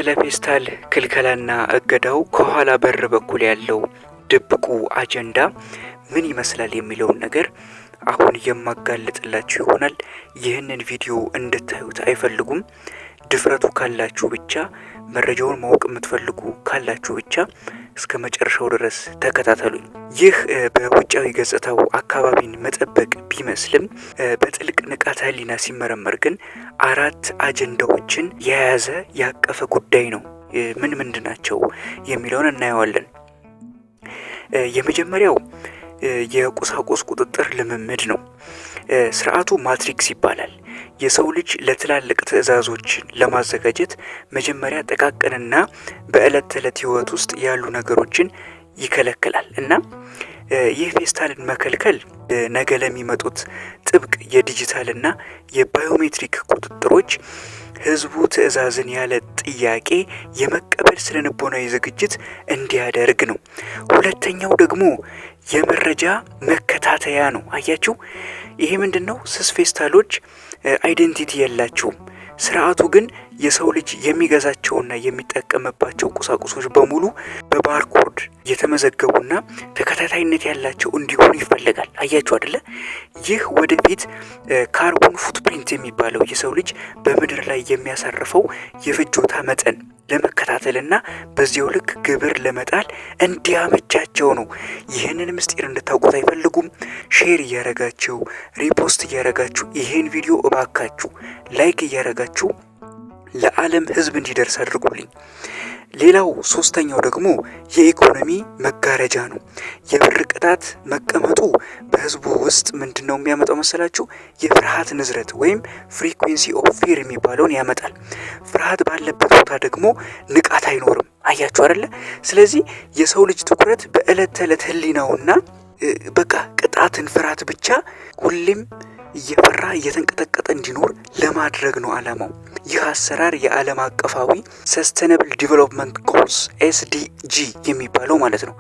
ስለ ፌስታል ክልከላና እገዳው ከኋላ በር በኩል ያለው ድብቁ አጀንዳ ምን ይመስላል የሚለውን ነገር አሁን የማጋለጥላችሁ ይሆናል። ይህንን ቪዲዮ እንድታዩት አይፈልጉም? ድፍረቱ ካላችሁ ብቻ መረጃውን ማወቅ የምትፈልጉ ካላችሁ ብቻ እስከ መጨረሻው ድረስ ተከታተሉኝ። ይህ በውጫዊ ገጽታው አካባቢን መጠበቅ ቢመስልም በጥልቅ ንቃተ ህሊና ሲመረመር ግን 4 አጀንዳዎችን የያዘ ያቀፈ ጉዳይ ነው። ምን ናቸው የሚለውን እናየዋለን። የመጀመሪያው የቁሳቁስ ቁጥጥር ልምምድ ነው። ስርዓቱ ማትሪክስ ይባላል። የሰው ልጅ ለትላልቅ ትዕዛዞችን ለማዘጋጀት መጀመሪያ ጥቃቅንና በዕለት ተዕለት ህይወት ውስጥ ያሉ ነገሮችን ይከለክላል እና ይህ ፌስታልን መከልከል ነገ ለሚመጡት ጥብቅ የዲጂታልና የባዮሜትሪክ ቁጥጥሮች ህዝቡ ትዕዛዝን ያለ ጥያቄ የመቀበል ስነልቦናዊ ዝግጅት እንዲያደርግ ነው። ሁለተኛው ደግሞ የመረጃ መከታተያ ነው። አያችሁ፣ ይሄ ምንድነው? ስስ ፌስታሎች አይደንቲቲ የላቸውም። ስርዓቱ ግን የሰው ልጅ የሚገዛቸውና የሚጠቀምባቸው ቁሳቁሶች በሙሉ በባርኮድ የተመዘገቡና ተከታታይነት ያላቸው እንዲሆኑ ይፈልጋል። አያችሁ አይደለ? ይህ ወደፊት ካርቦን ፉትፕሪንት የሚባለው የሰው ልጅ በምድር ላይ የሚያሳርፈው የፍጆታ መጠን ለመከታተልና በዚያው ልክ ግብር ለመጣል እንዲያመቻቸው ነው። ይህንን ምስጢር እንድታውቁት አይፈልጉም? ሼር እያረጋችሁ ሪፖስት እያረጋችሁ ይህን ቪዲዮ እባካችሁ ላይክ እያረጋችሁ ለዓለም ህዝብ እንዲደርስ አድርጉልኝ። ሌላው ሶስተኛው ደግሞ የኢኮኖሚ መጋረጃ ነው። የብር ቅጣት መቀመጡ በህዝቡ ውስጥ ምንድነው የሚያመጣው መሰላችሁ? የፍርሃት ንዝረት ወይም ፍሪኩዌንሲ ኦፍ ፊር የሚባለውን ያመጣል። ፍርሃት ባለበት ቦታ ደግሞ ንቃት አይኖርም። አያችሁ አይደለ? ስለዚህ የሰው ልጅ ትኩረት በዕለት ተዕለት ህሊናውና በቃ ቅጣትን ፍርሃት ብቻ ሁሌም እየፈራ እየተንቀጠቀጠ እንዲኖር ለማድረግ ነው ዓላማው። ይህ አሰራር የዓለም አቀፋዊ ሰስተነብል ዲቨሎፕመንት ጎልስ SDG የሚባለው ማለት ነው።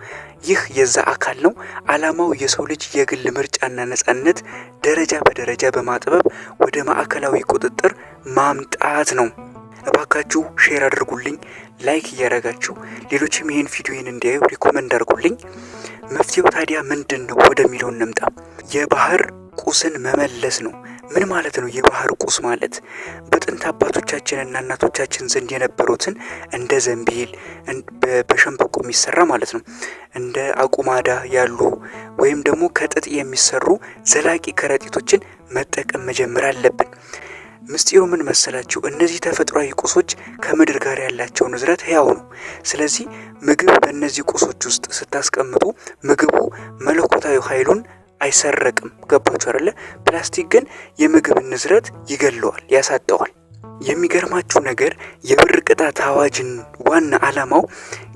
ይህ የዛ አካል ነው። ዓላማው የሰው ልጅ የግል ምርጫና ነጻነት ደረጃ በደረጃ በማጥበብ ወደ ማዕከላዊ ቁጥጥር ማምጣት ነው። እባካችሁ ሼር አድርጉልኝ፣ ላይክ እያረጋችሁ ሌሎችም ይህን ቪዲዮን እንዲያዩ ሪኮመንድ አድርጉልኝ። መፍትሄው ታዲያ ምንድን ነው ወደሚለው እንምጣ። የባህር ቁስን መመለስ ነው። ምን ማለት ነው የባህር ቁስ ማለት? በጥንት አባቶቻችንና እናቶቻችን ዘንድ የነበሩትን እንደ ዘንቢል በሸንበቆ የሚሰራ ማለት ነው፣ እንደ አቁማዳ ያሉ ወይም ደግሞ ከጥጥ የሚሰሩ ዘላቂ ከረጢቶችን መጠቀም መጀመር አለብን። ምስጢሩ ምን መሰላችሁ? እነዚህ ተፈጥሯዊ ቁሶች ከምድር ጋር ያላቸው ንዝረት ህያው ነው። ስለዚህ ምግብ በእነዚህ ቁሶች ውስጥ ስታስቀምጡ ምግቡ መለኮታዊ ኃይሉን አይሰረቅም። ገባችሁ አይደለ? ፕላስቲክ ግን የምግብን ንዝረት ይገለዋል፣ ያሳጠዋል። የሚገርማችሁ ነገር የብር ቅጣት አዋጅን ዋና ዓላማው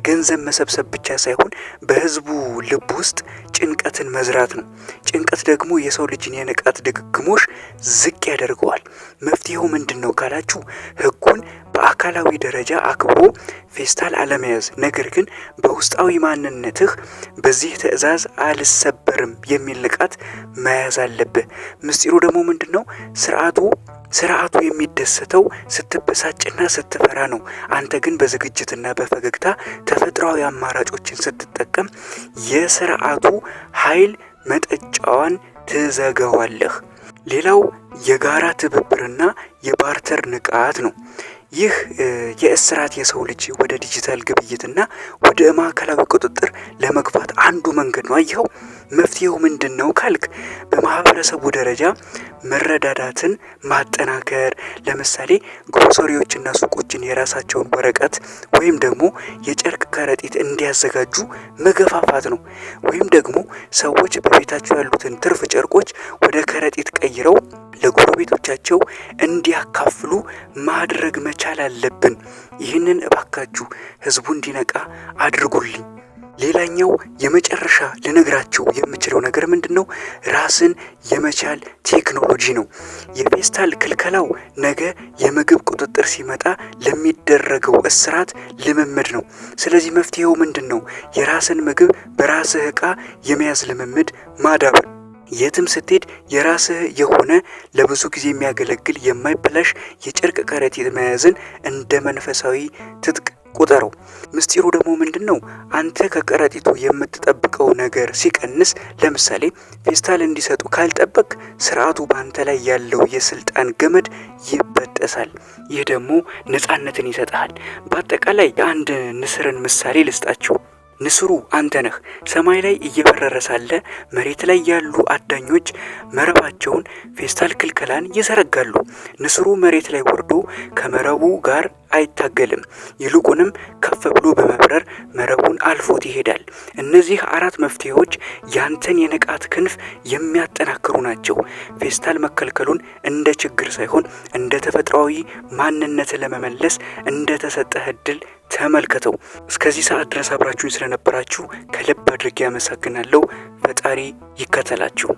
ገንዘብ መሰብሰብ ብቻ ሳይሆን በህዝቡ ልብ ውስጥ ጭንቀትን መዝራት ነው። ጭንቀት ደግሞ የሰው ልጅን የንቃት ድግግሞሽ ዝቅ ያደርገዋል። መፍትሄው ምንድነው ካላችሁ ህጉን በአካላዊ ደረጃ አክብሮ ፌስታል አለመያዝ፣ ነገር ግን በውስጣዊ ማንነትህ በዚህ ትዕዛዝ አልሰበርም የሚል ንቃት መያዝ አለብህ። ምስጢሩ ደግሞ ምንድነው? ስርዓቱ የሚደሰተው ስትበሳጭና ስትፈራ ነው። አንተ ግን በዝግጅትና በፈገግታ ተፈጥሯዊ አማራጮችን ስትጠቀም የስርዓቱ ኃይል መጠጫዋን ትዘጋዋለህ። ሌላው የጋራ ትብብርና የባርተር ንቃት ነው። ይህ የእስራት የሰው ልጅ ወደ ዲጂታል ግብይትና ወደ ማዕከላዊ ቁጥጥር ለመግባት አንዱ መንገድ ነው። አየኸው? መፍትሄው ምንድነው ካልክ በማህበረሰቡ ደረጃ መረዳዳትን ማጠናከር። ለምሳሌ ግሮሰሪዎችና ሱቆችን የራሳቸውን ወረቀት ወይም ደግሞ የጨርቅ ከረጢት እንዲያዘጋጁ መገፋፋት ነው። ወይም ደግሞ ሰዎች በቤታቸው ያሉትን ትርፍ ጨርቆች ወደ ከረጢት ቀይረው ለጎረቤቶቻቸው እንዲያካፍሉ ማድረግ መቻል አለብን። ይህንን እባካችሁ ህዝቡ እንዲነቃ አድርጉልኝ። ሌላኛው የመጨረሻ ልነግራችሁ የምችለው ነገር ምንድነው? ራስን የመቻል ቴክኖሎጂ ነው። የፌስታል ክልከላው ነገ የምግብ ቁጥጥር ሲመጣ ለሚደረገው እስራት ልምምድ ነው። ስለዚህ መፍትሄው ምንድነው? የራስን ምግብ በራስህ ዕቃ የመያዝ ልምምድ ማዳበር። የትም ስትሄድ የራስህ የሆነ ለብዙ ጊዜ የሚያገለግል የማይበላሽ የጨርቅ ከረጢት መያዝን እንደ መንፈሳዊ ትጥቅ ቁጠረው። ምስጢሩ ደግሞ ምንድነው? አንተ ከከረጢቱ የምትጠብቀው ነገር ሲቀንስ፣ ለምሳሌ ፌስታል እንዲሰጡ ካልጠበቅ ስርዓቱ በአንተ ላይ ያለው የስልጣን ገመድ ይበጠሳል። ይህ ደግሞ ነፃነትን ይሰጣል። በአጠቃላይ የአንድ ንስርን ምሳሌ ልስጣችሁ። ንስሩ አንተ ነህ። ሰማይ ላይ እየበረረ ሳለ መሬት ላይ ያሉ አዳኞች መረባቸውን ፌስታል ክልከላን ይዘረጋሉ። ንስሩ መሬት ላይ ወርዶ ከመረቡ ጋር አይታገልም። ይልቁንም ከፍ ብሎ በመብረር መረቡን አልፎት ይሄዳል። እነዚህ 4 መፍትሄዎች ያንተን የንቃት ክንፍ የሚያጠናክሩ ናቸው። ፌስታል መከልከሉን እንደ ችግር ሳይሆን እንደ ተፈጥሯዊ ማንነት ለመመለስ እንደ ተሰጠህ እድል ተመልከተው። እስከዚህ ሰዓት ድረስ አብራችሁኝ ስለነበራችሁ ከልብ አድርጌ አመሰግናለሁ። ፈጣሪ ይከተላችሁ።